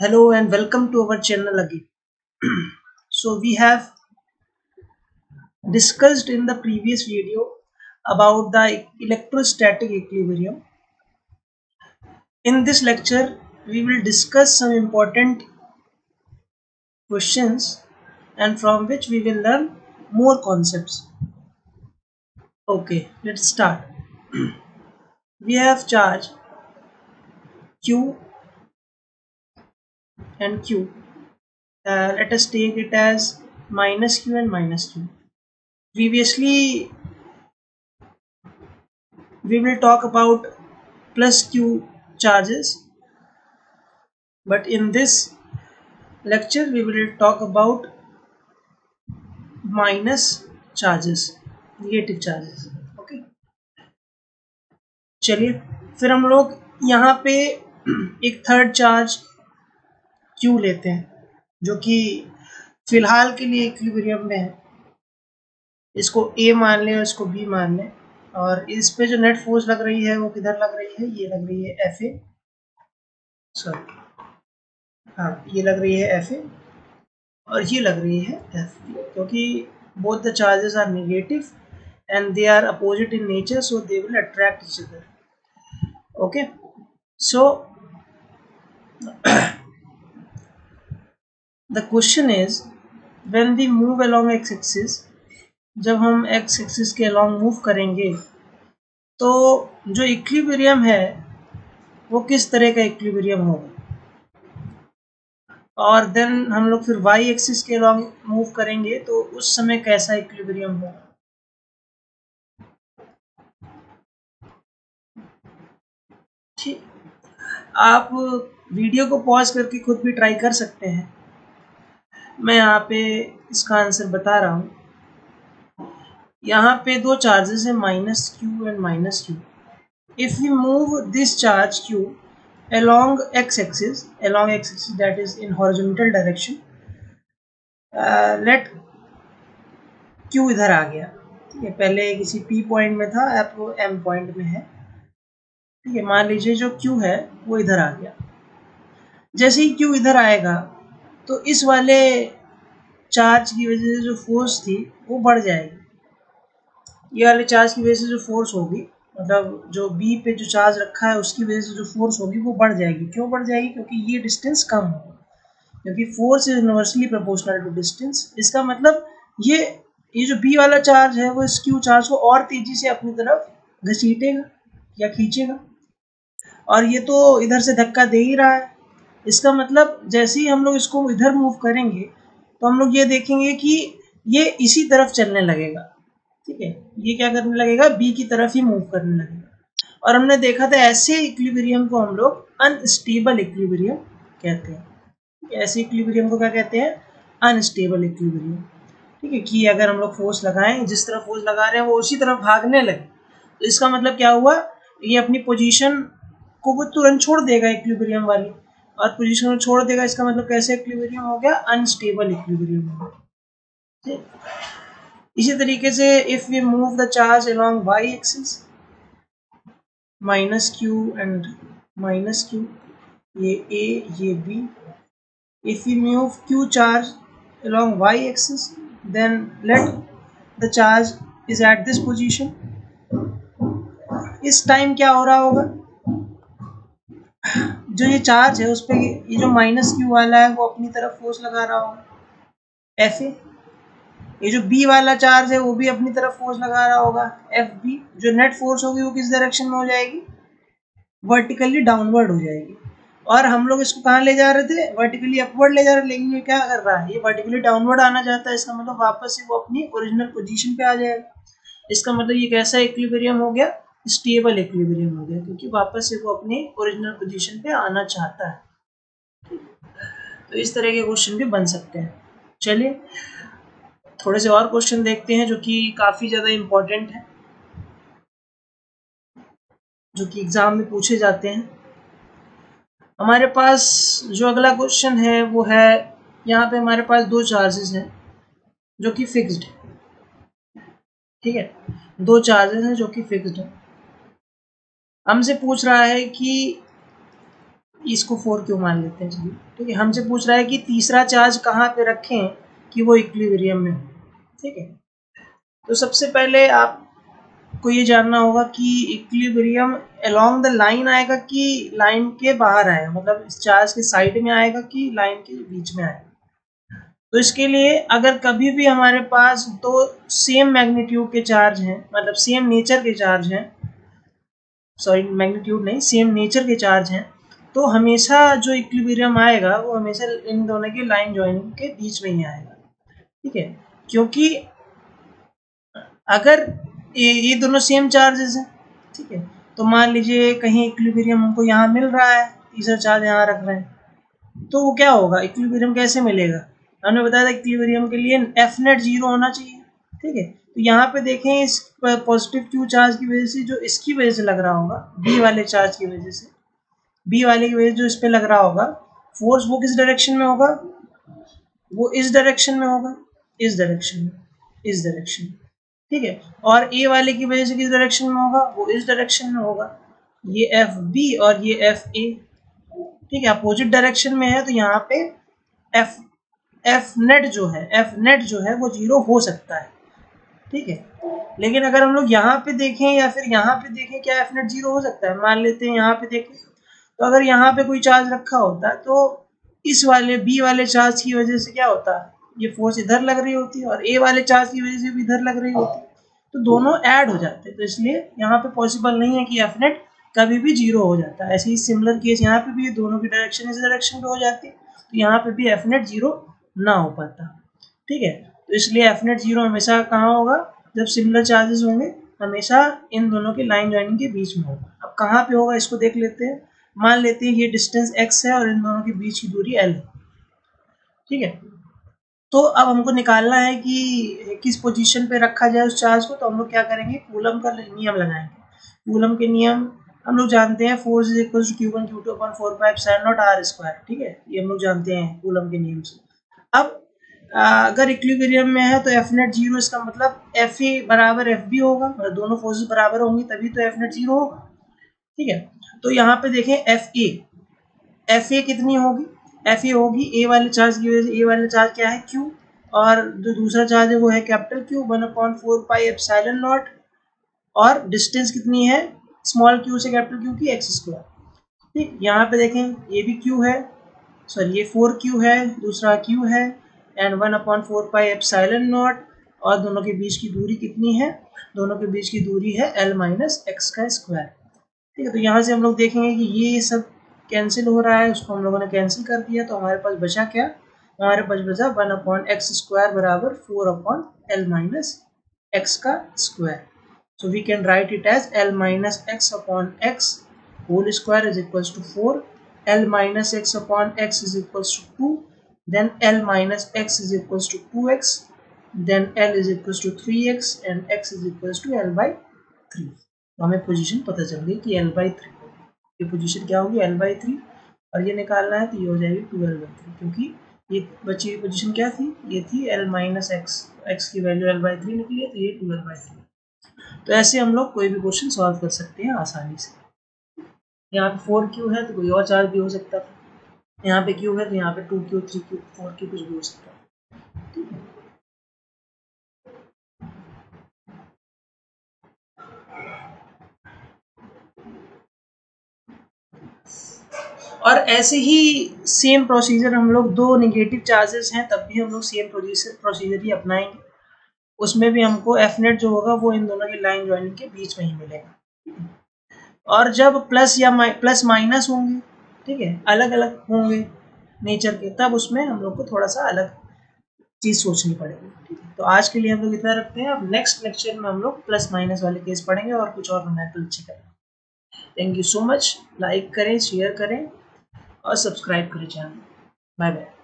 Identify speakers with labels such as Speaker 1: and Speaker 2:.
Speaker 1: Hello and welcome to our channel again. So we have discussed in the previous video about the electrostatic equilibrium. In this lecture, we will discuss some important questions and from which we will learn more concepts. Okay, let's start. We have charge Q and Q. Let us take it as minus Q and minus Q. Previously, we will talk about plus Q charges, but in this lecture we will talk about minus charges, negative charges. Okay, चलिए फिर हम लोग यहाँ पे एक third charge Q लेते हैं जो कि फिलहाल के लिए इक्विलिब्रियम में है. इसको A मान लें और इसको B मान लें, और इस पे जो नेट फोर्स लग रही है वो किधर लग रही है, ये लग रही है FA, सॉरी हाँ ये लग रही है FA और ये लग रही है FB, क्योंकि both the charges are negative and they are opposite in nature, so they will attract each other. Okay, so the question is, when we move along x-axis, जब हम x-axis के along move करेंगे तो जो equilibrium है वो किस तरह का इक्विलिब्रियम होगा, और देन हम लोग फिर y एक्सिस के along मूव करेंगे तो उस समय कैसा इक्विलिब्रियम होगा. ठीक, आप वीडियो को पॉज करके खुद भी ट्राई कर सकते हैं. मैं यहाँ पे इसका आंसर बता रहा हूँ. यहाँ पे दो चार्जेस हैं minus Q and minus Q. If we move this charge Q along x-axis that is in horizontal direction, let q इधर आ गया. ठीक है, पहले किसी p पॉइंट में था, अब वो m पॉइंट में है. ठीक है, मान लीजिए जो q है वो इधर आ गया. जैसे ही q इधर आएगा तो इस वाले चार्ज की वजह से जो फोर्स थी वो बढ़ जाएगी. ये वाले चार्ज की वजह से जो फोर्स होगी, मतलब जो B पे जो चार्ज रखा है उसकी वजह से जो फोर्स होगी वो बढ़ जाएगी. क्यों बढ़ जाएगी? क्योंकि ये डिस्टेंस कम होगा, क्योंकि force is inversely proportional to distance. इसका मतलब ये जो B वाला चार्ज है वो इस Q चार्ज को और तेजी से अपनी तरफ घसीटेगा या खींचेगा, और ये तो इधर से धक्का दे ही रहा है. इसका मतलब जैसे ही हम लोग इसको इधर मूव करेंगे तो हम लोग ये देखेंगे कि ये इसी तरफ चलने लगेगा. ठीक है, ये क्या करने लगेगा, बी की तरफ ही मूव करने लगेगा. और हमने देखा था ऐसे इक्विलिब्रियम को हम लोग अनस्टेबल इक्विलिब्रियम कहते हैं. ऐसे इक्विलिब्रियम को क्या कहते हैं, अनस्टेबल इक्विलिब्रियम. ठीक है, कि अगर हम लोग फोर्स लगाएं, जिस तरफ फोर्स लगा रहे हैं वो उसी तरफ भागने लगे तो इसका मतलब क्या हुआ, ये अपनी पोजीशन को वो तुरंत छोड़ देगा इक्विलिब्रियम वाली, और पोजीशन को छोड़ देगा. इसका मतलब कैसे इक्विलिब्रियम हो गया, अनस्टेबल इक्विलिब्रियम हो गया. इसी तरीके से if we move the charge along y axis, minus Q and minus Q, ये a ये b. If we move q charge along y axis, then let the charge is at this position. इस time क्या हो रहा होगा, जो ये charge है उस पर ये जो माइनस क्यू वाला है वो अपनी तरफ फोर्स लगा रहा होगा Fa. ये जो B वाला चार्ज है वो भी अपनी तरफ फोर्स लगा रहा होगा Fb. जो नेट फोर्स होगी वो किस डायरेक्शन में हो जाएगी, वर्टिकली डाउनवर्ड हो जाएगी. और हम लोग इसको कहाँ ले जा रहे थे, वर्टिकली अपवर्ड ले जा रहे थे, लेकिन ये क्या कर रहा है, ये वर्टिकली डाउनवर्ड आना चाहता है. इसका मतलब वापस से वो अपनी ओरिजिनल पोजीशन पे आ जाएगा. इसका मतलब ये कैसा इक्विलिब्रियम हो गया, स्टेबल इक्विलिब्रियम हो गया, क्योंकि वापस से वो अपनी ओरिजिनल पोजीशन पे आना चाहता है. तो इस तरह के क्वेश्चन भी बन सकते हैं. चलिए थोड़े से और क्वेश्चन देखते हैं जो कि काफ़ी ज़्यादा इम्पोर्टेंट है, जो कि एग्ज़ाम में पूछे जाते हैं. हमारे पास जो अगला क्वेश्चन है वो है, यहाँ पे हमारे पास दो चार्जेस हैं जो कि फिक्स्ड है. ठीक है, दो चार्जेस हैं जो कि फिक्स्ड है. हमसे पूछ रहा है कि इसको 4Q मान लेते हैं। चलिए ठीक है, हमसे पूछ रहा है कि तीसरा चार्ज कहाँ पे रखें कि वो इक्विलिब्रियम में हो। ठीक है, तो सबसे पहले आपको ये जानना होगा कि इक्विलिब्रियम अलोंग द लाइन आएगा कि लाइन के बाहर आएगा, मतलब इस चार्ज के साइड में आएगा कि लाइन के बीच में आएगा। तो इसके लिए अगर कभी भी हमारे पास दो सेम मैग्नीट्यूड के चार्ज हैं, मतलब सेम नेचर के चार्ज हैं, सॉरी मैग्नीट्यूड नहीं, सेम नेचर के चार्ज हैं, तो हमेशा जो इक्विलिब्रियम आएगा वो हमेशा इन दोनों की लाइन जॉइनिंग के बीच में ही आएगा। ठीक है, क्योंकि अगर ये दोनों सेम चार्जेस हैं, ठीक है, तो मान लीजिए कहीं इक्विलिब्रियम हमको यहाँ मिल रहा है, तीसरा चार्ज यहाँ रख रहे हैं, तो वो क्या होगा, इक्विलिब्रियम कैसे मिलेगा। हमने बताया था इक्विलिब्रियम के लिए एफ नेट 0 होना चाहिए। ठीक है, तो यहाँ पे देखें इस पॉजिटिव क्यू चार्ज की वजह से, जो इसकी वजह से लग रहा होगा, बी वाले चार्ज की वजह से, बी वाले की वजह से जो इस पे लग रहा होगा फोर्स, वो किस डायरेक्शन में होगा, वो इस डायरेक्शन में होगा, इस डायरेक्शन में, इस डायरेक्शन में। ठीक है, और ए वाले की वजह से किस डायरेक्शन में होगा, वो इस डायरेक्शन में होगा। ये एफ बी और ये एफ ए, ठीक है, अपोजिट डायरेक्शन में है, तो यहाँ पे एफ नेट जो है वो 0 हो सकता है। ठीक है, लेकिन अगर हम लोग यहाँ पे देखें या फिर यहाँ पे देखें, क्या एफ नेट 0 हो सकता है। मान लेते हैं यहाँ पे देखें, तो अगर यहाँ पे कोई चार्ज रखा होता है तो इस वाले बी वाले चार्ज की वजह से क्या होता है, ये फोर्स इधर लग रही होती है और ए वाले चार्ज की वजह से भी इधर लग रही होती है, तो दोनों ऐड हो जाते हैं। तो इसलिए यहाँ पे पॉसिबल नहीं है कि एफ नेट कभी भी 0 हो जाता है। ऐसे ही सिमिलर केस यहाँ पे भी, दोनों की डायरेक्शन इस डायरेक्शन पे हो जाती है, तो यहाँ पे भी एफ नेट 0 ना हो पाता। ठीक है, तो इसलिए एफ नेट 0 हमेशा कहाँ होगा, जब सिमिलर चार्जेस होंगे, हमेशा इन दोनों की लाइन जॉइनिंग के बीच में होगा। अब कहाँ पे होगा इसको देख लेते हैं। मान लेते हैं ये डिस्टेंस x है और इन दोनों के बीच की दूरी l है। ठीक है, तो अब हमको निकालना है कि किस पोजीशन पे रखा जाए उस चार्ज को। तो हम लोग क्या करेंगे, कूलम का नियम लगाएंगे। कूलम के नियम हम लोग जानते हैं, force is equal to Q1 Q2 upon 4π r square. ठीक है, ये हम लोग जानते हैं कूलम के नियम से। अब अगर इक्विलिब्रियम में है तो एफ नेट 0, इसका मतलब एफ ए बराबर एफ बी होगा, मतलब दोनों फोर्सेस बराबर होंगी तभी तो एफ नेट 0 होगा। ठीक है, तो यहाँ पे देखें एफ ए कितनी होगी, एफ ए होगी ए वाले चार्ज की वजह से, ए वाले चार्ज क्या है Q, और जो दूसरा चार्ज है वो है कैपिटल Q 1/4πε0, और डिस्टेंस कितनी है स्मॉल q से कैपिटल Q की x²। ठीक, यहाँ पे देखें ये भी Q है, सॉरी ये 4Q है, दूसरा Q है, एंड 1/4πε0, और दोनों के बीच की दूरी कितनी है, दोनों के बीच की दूरी है l-x²। ठीक है, तो यहाँ से हम लोग देखेंगे कि ये सब कैंसिल हो रहा है, उसको हम लोगों ने कैंसिल कर दिया, तो हमारे पास बचा क्या, हमारे पास बचा 1/x² बराबर 4/l-x²। So we can write it as l-x/x whole square is equals to 4, l-x/x is equals to 2, then l-x is equals to 2x, then l is equals to 3x and x is equals to l/3। तो हमें position पता चल गई कि l/3, ये position क्या होगी l/3, और ये निकालना है तो ये हो जाएगी 2l/3, क्योंकि ये बची हुई पोजीशन क्या थी, ये थी l-x, x की वैल्यू l/3 निकली है, तो ये 2l/3। तो ऐसे हम लोग कोई भी क्वेश्चन सॉल्व कर सकते हैं आसानी से। यहाँ पे 4Q है तो कोई और चार्ज भी हो सकता है, यहाँ पे Q है तो यहाँ पे 2Q 3Q 4Q कुछ भी हो सकता है। और ऐसे ही सेम प्रोसीजर हम लोग, दो नेगेटिव चार्जेस हैं तब भी हम लोग सेम प्रोसीजर ही अपनाएंगे। उसमें भी हमको एफ नेट जो होगा वो इन दोनों की लाइन जॉइनिंग के बीच में ही मिलेगा। और जब प्लस या प्लस माइनस होंगे, ठीक है, अलग अलग होंगे नेचर के, तब उसमें हम लोग को थोड़ा सा अलग चीज़ सोचनी पड़ेगी। ठीक है, तो आज के लिए हम लोग इतना रखते हैं। अब नेक्स्ट लेक्चर में हम लोग प्लस माइनस वाले केस पढ़ेंगे और कुछ और मैथड अच्छे करेंगे। Thank you so much, like करें, शेयर करें और सब्सक्राइब करें चैनल। Bye bye.